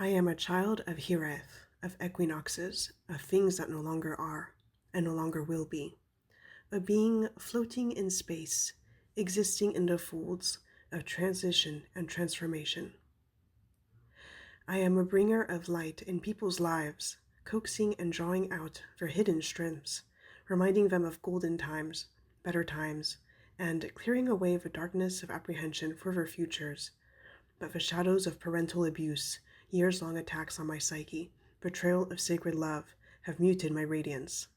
I am a child of hiraeth, of equinoxes, of things that no longer are, and no longer will be. A being floating in space, existing in the folds of transition and transformation. I am a bringer of light in people's lives, coaxing and drawing out their hidden strengths, reminding them of golden times, better times, and clearing away the darkness of apprehension for their futures. But the shadows of parental abuse, years-long attacks on my psyche, betrayal of sacred love, have muted my radiance.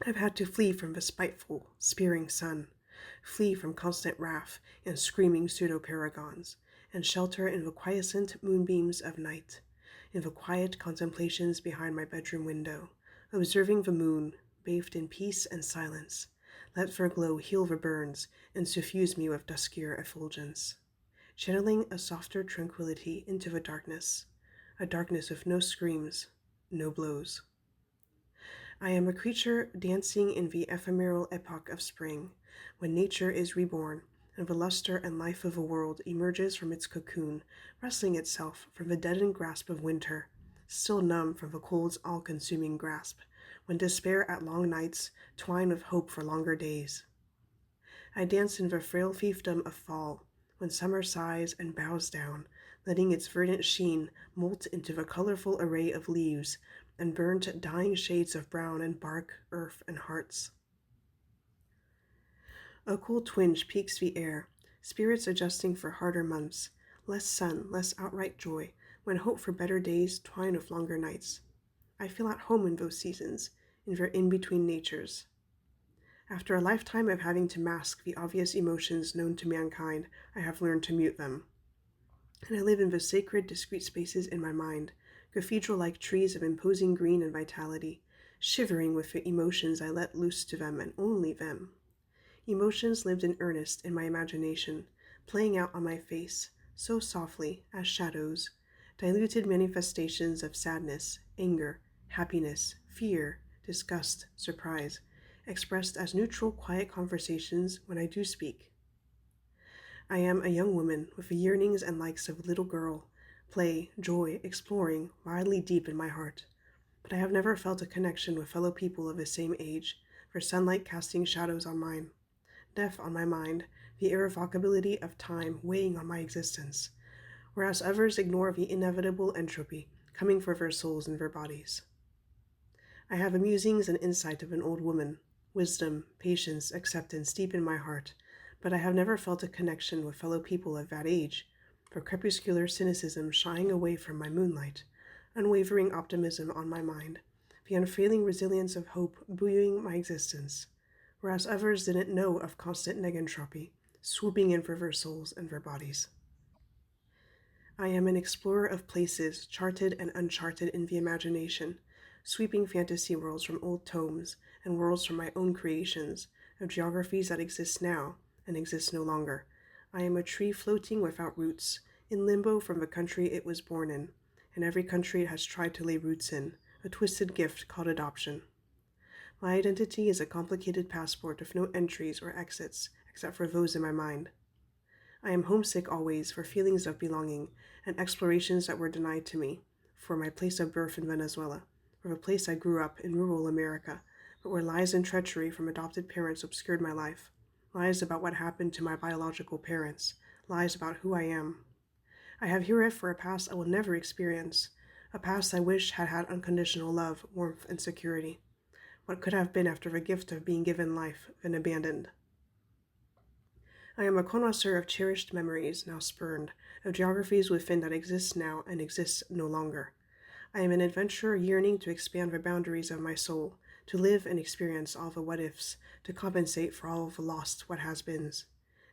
I've had to flee from the spiteful, spearing sun, flee from constant wrath and screaming pseudo paragons, and shelter in the quiescent moonbeams of night, in the quiet contemplations behind my bedroom window, observing the moon, bathed in peace and silence. Let their glow heal the burns and suffuse me with duskier effulgence, channeling a softer tranquility into the darkness, a darkness with no screams, no blows. I am a creature dancing in the ephemeral epoch of spring, when nature is reborn, and the luster and life of a world emerges from its cocoon, wresting itself from the deadened grasp of winter, still numb from the cold's all-consuming grasp, when despair at long nights twine with hope for longer days. I dance in the frail fiefdom of fall, when summer sighs and bows down, letting its verdant sheen molt into the colorful array of leaves and burnt dying shades of brown in bark, earth, and hearts. A cool twinge peaks the air, spirits adjusting for harder months, less sun, less outright joy, when hope for better days twine with longer nights. I feel at home in those seasons, in their in-between natures. After a lifetime of having to mask the obvious emotions known to mankind, I have learned to mute them. And I live in the sacred, discrete spaces in my mind, cathedral-like trees of imposing green and vitality, shivering with the emotions I let loose to them and only them. Emotions lived in earnest in my imagination, playing out on my face, so softly as shadows, diluted manifestations of sadness, anger, happiness, fear, disgust, surprise, expressed as neutral, quiet conversations when I do speak. I am a young woman with the yearnings and likes of a little girl, play, joy, exploring, wildly deep in my heart. But I have never felt a connection with fellow people of the same age, for sunlight casting shadows on mine, death on my mind, the irrevocability of time weighing on my existence, whereas others ignore the inevitable entropy coming for their souls and their bodies. I have the musings and insight of an old woman, wisdom, patience, acceptance deep in my heart, but I have never felt a connection with fellow people of that age, for crepuscular cynicism shying away from my moonlight, unwavering optimism on my mind, the unfailing resilience of hope buoying my existence, whereas others didn't know of constant negentropy, swooping in for their souls and their bodies. I am an explorer of places, charted and uncharted in the imagination, sweeping fantasy worlds from old tomes and worlds from my own creations, of geographies that exist now and exist no longer. I am a tree floating without roots, in limbo from the country it was born in, and every country it has tried to lay roots in, a twisted gift called adoption. My identity is a complicated passport with no entries or exits, except for those in my mind. I am homesick always for feelings of belonging and explorations that were denied to me, for my place of birth in Venezuela, for the place I grew up in rural America, but where lies and treachery from adopted parents obscured my life, lies about what happened to my biological parents, lies about who I am. I have hiraeth for a past I will never experience, a past I wish had had unconditional love, warmth, and security. What could have been after the gift of being given life, then abandoned? I am a connoisseur of cherished memories, now spurned, of geographies within that exist now and exist no longer. I am an adventurer yearning to expand the boundaries of my soul, to live and experience all the what-ifs, to compensate for all of the lost what-has-beens.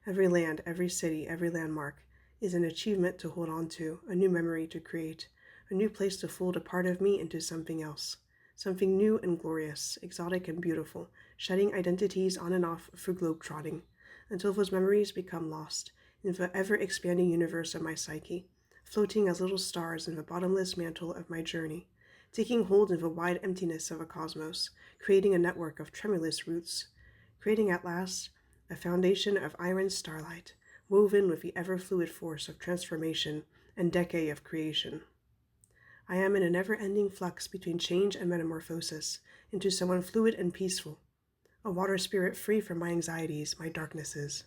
Every land, every city, every landmark is an achievement to hold on to, a new memory to create, a new place to fold a part of me into something else, something new and glorious, exotic and beautiful, shedding identities on and off for globe-trotting, until those memories become lost in the ever-expanding universe of my psyche, floating as little stars in the bottomless mantle of my journey, taking hold in the wide emptiness of a cosmos, creating a network of tremulous roots, creating at last a foundation of iron starlight, woven with the ever-fluid force of transformation and decay of creation. I am in a never-ending flux between change and metamorphosis, into someone fluid and peaceful, a water spirit free from my anxieties, my darknesses,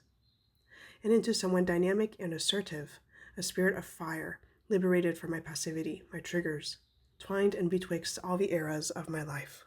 and into someone dynamic and assertive, a spirit of fire, liberated from my passivity, my triggers, twined and betwixt all the eras of my life.